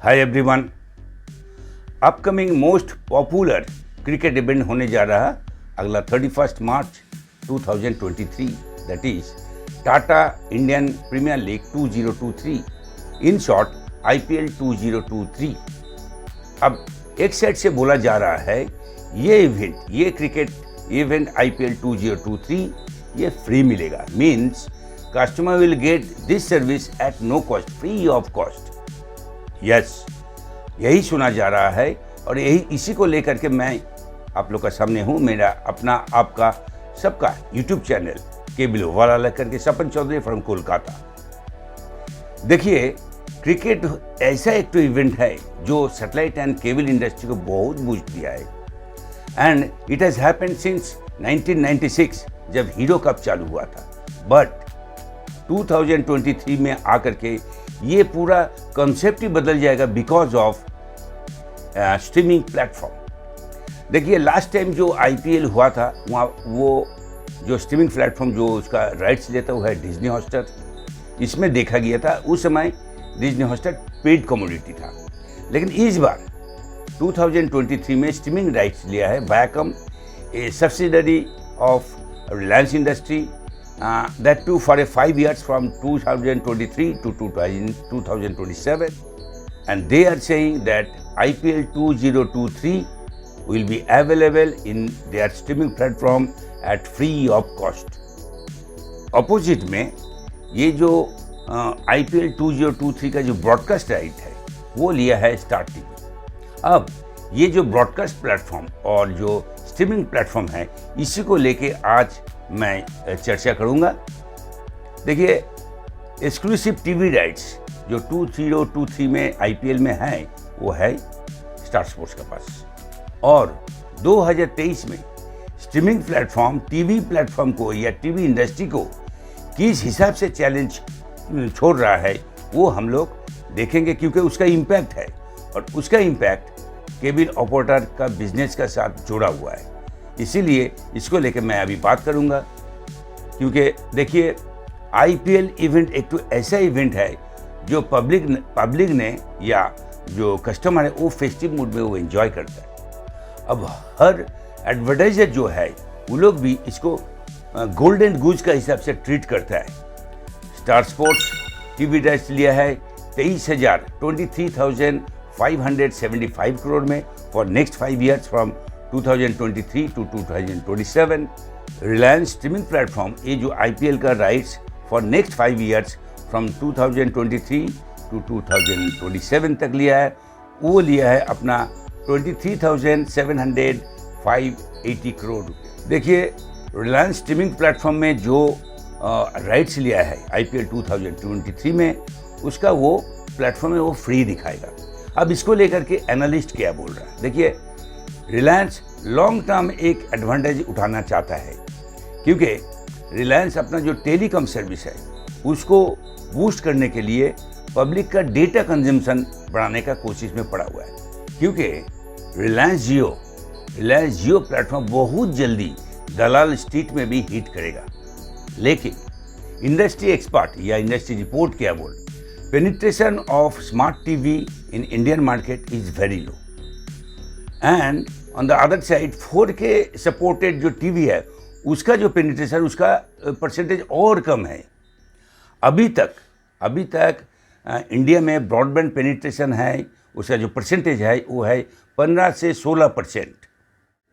हाय everyone, upcoming most popular cricket event होने जा रहा अगला 31 March 2023, that is Tata Indian Premier League 2023, in short IPL 2023। अब एक साइड से बोला जा रहा है ये क्रिकेट इवेंट IPL 2023 ये फ्री मिलेगा, means customer will get this service at no cost, free of cost. Yes, यही सुना जा रहा है और इसी को लेकर के मैं आप लोग का सामने हूँ। मेरा अपना आपका सबका यूट्यूब चैनल केबल वाला लेकर के सपन चौधरी फ्रॉम कोलकाता। देखिए, क्रिकेट ऐसा एक तो इवेंट है जो सैटेलाइट एंड केबल इंडस्ट्री को बहुत बूस्ट दिया है and it has happened since 1996 जब हीरो कप चालू हुआ था। बट 2023 में आकर के ये पूरा कॉन्सेप्ट ही बदल जाएगा बिकॉज ऑफ स्ट्रीमिंग प्लेटफॉर्म। देखिए, लास्ट टाइम जो IPL हुआ था वहाँ वो जो स्ट्रीमिंग प्लेटफॉर्म जो उसका राइट्स लेता वो है डिज्नी हॉटस्टार। इसमें देखा गया था उस समय डिज्नी हॉटस्टार पेड कमोडिटी था, लेकिन इस बार 2023 में स्ट्रीमिंग राइट्स लिया है Viacom, A subsidiary of Reliance industry, that too for a 5 years from 2023 to 2027, and they are saying that IPL 2023 will be available in their streaming platform at free of cost. Opposite में ये जो IPL 2023 का जो broadcast right है वो लिया है star TV। अब ये जो ब्रॉडकास्ट प्लेटफॉर्म और जो स्ट्रीमिंग प्लेटफॉर्म है इसी को लेके आज मैं चर्चा करूंगा। देखिए, एक्सक्लूसिव टीवी राइट्स जो 2023 में IPL में है वो है स्टार स्पोर्ट्स के पास, और 2023 में स्ट्रीमिंग प्लेटफॉर्म टीवी प्लेटफॉर्म को या टीवी इंडस्ट्री को किस हिसाब से चैलेंज छोड़ रहा है वो हम लोग देखेंगे, क्योंकि उसका इम्पैक्ट है और उसका इम्पैक्ट केबल ऑपरेटर का बिजनेस का साथ जुड़ा हुआ है। इसीलिए इसको लेकर मैं अभी बात करूंगा, क्योंकि देखिए IPL इवेंट एक तो ऐसा इवेंट है जो पब्लिक ने या जो कस्टमर है वो फेस्टिव मूड में वो एंजॉय करता है। अब हर एडवर्टाइजर जो है वो लोग भी इसको गोल्डन गूज का हिसाब से ट्रीट करता है। स्टार स्पोर्ट्स टीवी राइट्स लिया है 23,575 करोड़ में for next 5 years from 2023 to 2027। Reliance streaming platform ये जो IPL का rights for next 5 years from 2023 to 2027 तक लिया है, वो लिया है अपना 23,780 करोड़ रुपये। देखिए, रिलायंस स्ट्रीमिंग प्लेटफॉर्म में जो राइट्स लिया है IPL 2023 में उसका वो प्लेटफॉर्म है वो फ्री दिखाएगा। अब इसको लेकर के एनालिस्ट क्या बोल रहा है, देखिए रिलायंस लॉन्ग टर्म एक एडवांटेज उठाना चाहता है, क्योंकि रिलायंस अपना जो टेलीकॉम सर्विस है उसको बूस्ट करने के लिए पब्लिक का डेटा कंजम्पशन बढ़ाने का कोशिश में पड़ा हुआ है। क्योंकि रिलायंस जियो प्लेटफॉर्म बहुत जल्दी दलाल स्ट्रीट में भी हिट करेगा, लेकिन इंडस्ट्री एक्सपर्ट या इंडस्ट्री रिपोर्ट क्या बोल, penetration of smart TV in Indian market is very low and on the other side 4K supported जो टीवी है उसका जो पेनिट्रेशन उसका परसेंटेज और कम है। अभी तक इंडिया में ब्रॉडबैंड पेनिट्रेशन है उसका जो परसेंटेज है वो है 15 से 16%।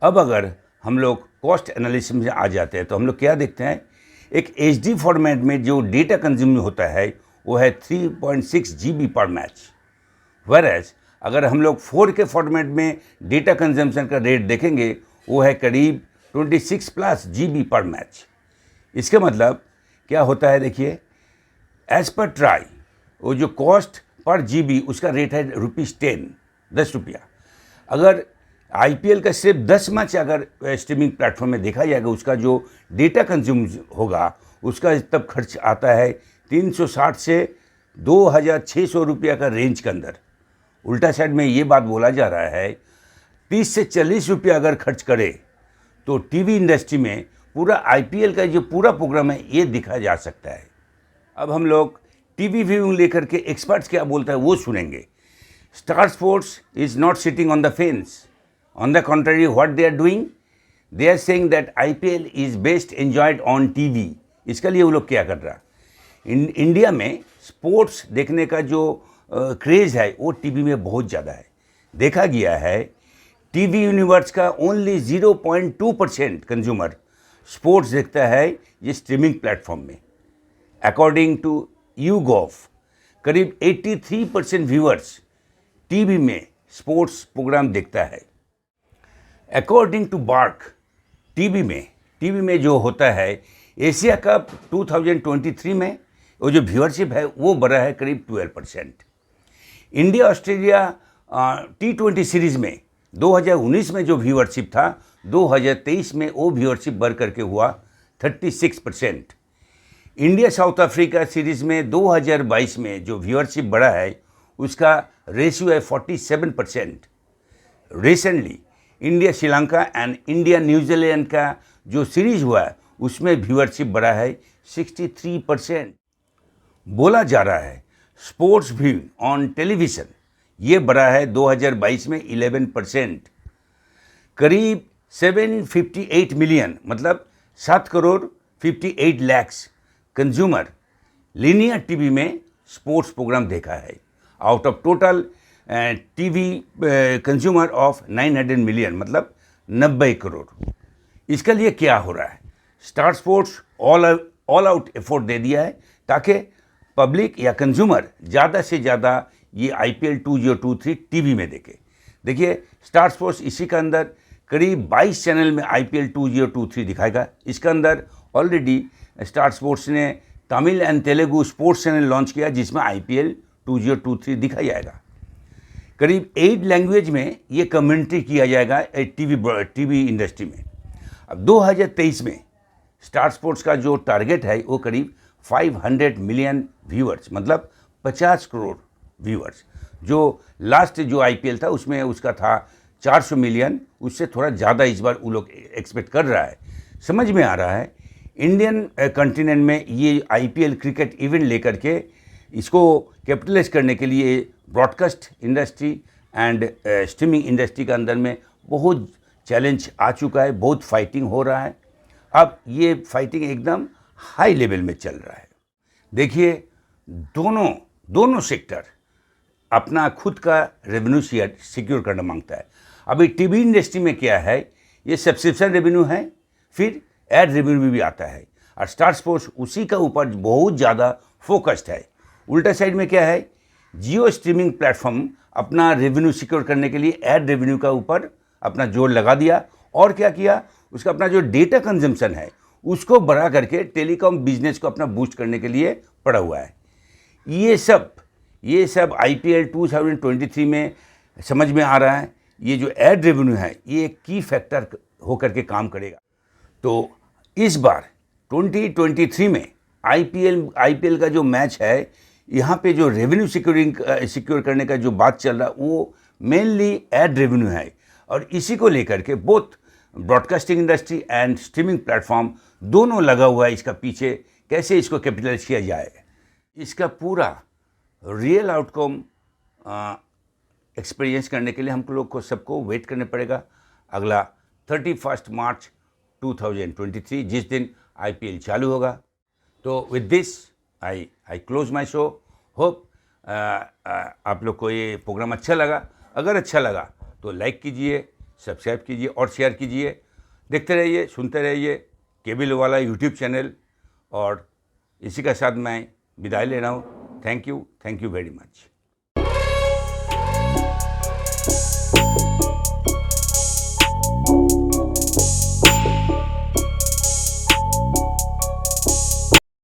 अब अगर हम लोग कॉस्ट एनालिसिस में आ जाते हैं तो हम लोग क्या देखते हैं, एक HD फॉर्मेट में जो डेटा कंज्यूम होता है वो है 3.6 GB पर मैच, वेरएज अगर हम लोग 4K फॉर्मेट में डेटा कंजम्पशन का रेट देखेंगे वो है करीब 26+ GB पर मैच। इसका मतलब क्या होता है, देखिए एज पर ट्राई वो जो कॉस्ट पर GB उसका रेट है ₹10 रुपया। अगर IPL का सिर्फ 10 मैच अगर स्ट्रीमिंग प्लेटफॉर्म में देखा जाएगा उसका जो डेटा कंज्यूम होगा उसका तब खर्च आता है 360 से 2,600 रुपया का रेंज के अंदर। उल्टा साइड में ये बात बोला जा रहा है 30 से 40 रुपया अगर खर्च करे तो टीवी इंडस्ट्री में पूरा IPL का जो पूरा प्रोग्राम है ये दिखा जा सकता है। अब हम लोग टीवी व्यूइंग लेकर के एक्सपर्ट्स क्या बोलता है वो सुनेंगे। Star Sports is not sitting on the fence. On the contrary, what they are doing? They are saying that IPL is best enjoyed on TV. इसके लिए वो लोग क्या कर रहा? इंडिया में स्पोर्ट्स देखने का जो क्रेज़ है वो टीवी में बहुत ज़्यादा है. देखा गया है टीवी यूनिवर्स का ओनली 0.2% कंज्यूमर स्पोर्ट्स देखता है ये स्ट्रीमिंग प्लेटफॉर्म में. अकॉर्डिंग टू YouGov, करीब 83% व्यूअर्स टीवी में स्पोर्ट्स प्रोग्राम देखता है. अकॉर्डिंग टू बार्क, टीवी में जो होता है एशिया कप 2023 में वो जो व्यूअरशिप है वो बढ़ा है करीब 12%. इंडिया ऑस्ट्रेलिया T20 सीरीज़ में 2019 में जो व्यूअरशिप था 2023 में वो व्यूअरशिप बढ़ करके हुआ 36%. इंडिया साउथ अफ्रीका सीरीज़ में 2022 में जो व्यूअरशिप बढ़ा है उसका रेशियो है 47%. Recently India Sri Lanka and India New Zealand का जो सीरीज हुआ है उसमें व्यूअरशिप बढ़ा है 63%. बोला जा रहा है स्पोर्ट्स व्यू ऑन टेलीविज़न ये बढ़ा है 2022 में 11%. करीब 758 मिलियन मतलब 7 crore 58 lakh consumer linear TV में स्पोर्ट्स प्रोग्राम देखा है out of total TV consumer of 900 million मतलब 90 करोड़. इसके लिए क्या हो रहा है? Star Sports all out effort दे दिया है ताकि पब्लिक या कंज्यूमर ज़्यादा से ज़्यादा ये IPL 2023 टीवी में देखे. देखिए स्टार स्पोर्ट्स इसी के अंदर करीब 22 चैनल में IPL 2023 दिखाएगा. इसके अंदर ऑलरेडी स्टार स्पोर्ट्स ने Tamil and Telugu sports channel launch किया जिसमें IPL 2023 दिखाया जाएगा. करीब 8 लैंग्वेज में ये कमेंट्री किया जाएगा टीवी इंडस्ट्री में. अब 2023 में स्टार स्पोर्ट्स का जो टारगेट है वो करीब 500 मिलियन व्यूअर्स मतलब 50 करोड़ व्यूअर्स. जो लास्ट जो IPL था उसमें उसका था 400 मिलियन, उससे थोड़ा ज़्यादा इस बार वो लोग एक्सपेक्ट कर रहा है. समझ में आ रहा है इंडियन कॉन्टिनेंट में ये IPL क्रिकेट इवेंट लेकर के इसको कैपिटलाइज करने के लिए broadcast industry and streaming industry के अंदर में बहुत चैलेंज आ चुका है, बहुत फाइटिंग हो रहा है. अब ये फाइटिंग एकदम हाई लेवल में चल रहा है. देखिए दोनों सेक्टर अपना खुद का रेवेन्यू शेयर सिक्योर करना मांगता है. अभी टीवी इंडस्ट्री में क्या है, ये सब्सक्रिप्शन रेवेन्यू है, फिर एड रेवेन्यू भी आता है और स्टार स्पोर्ट्स उसी का ऊपर बहुत ज़्यादा फोकस्ड है. उल्टा साइड में क्या है, जियो स्ट्रीमिंग प्लेटफॉर्म अपना रेवेन्यू सिक्योर करने के लिए एड रेवेन्यू का ऊपर अपना जोर लगा दिया और क्या किया, उसका अपना जो डेटा कंजम्पशन है उसको बढ़ा करके टेलीकॉम बिजनेस को अपना बूस्ट करने के लिए पड़ा हुआ है. ये सब IPL 2023 में समझ में आ रहा है. ये जो एड रेवेन्यू है ये एक की फैक्टर होकर के काम करेगा. तो इस बार 2023 में IPL का जो मैच है यहाँ पे जो रेवेन्यू सिक्योर करने का जो बात चल रहा है वो मेनली एड रेवेन्यू है और इसी को लेकर के both broadcasting industry and streaming platform दोनों लगा हुआ है इसका पीछे कैसे इसको कैपिटलाइज किया जाए. इसका पूरा रियल आउटकम एक्सपीरियंस करने के लिए हम लोग को सबको वेट करने पड़ेगा अगला 31 मार्च 2023 जिस दिन IPL चालू होगा. तो with this I close my show. Hope आप लोग को ये प्रोग्राम अच्छा लगा. अगर अच्छा लगा तो लाइक कीजिए, सब्सक्राइब कीजिए और शेयर कीजिए. देखते रहिए, सुनते रहिए केबल वाला यूट्यूब चैनल. और इसी के साथ मैं विदाई ले रहा हूँ. Thank you very much.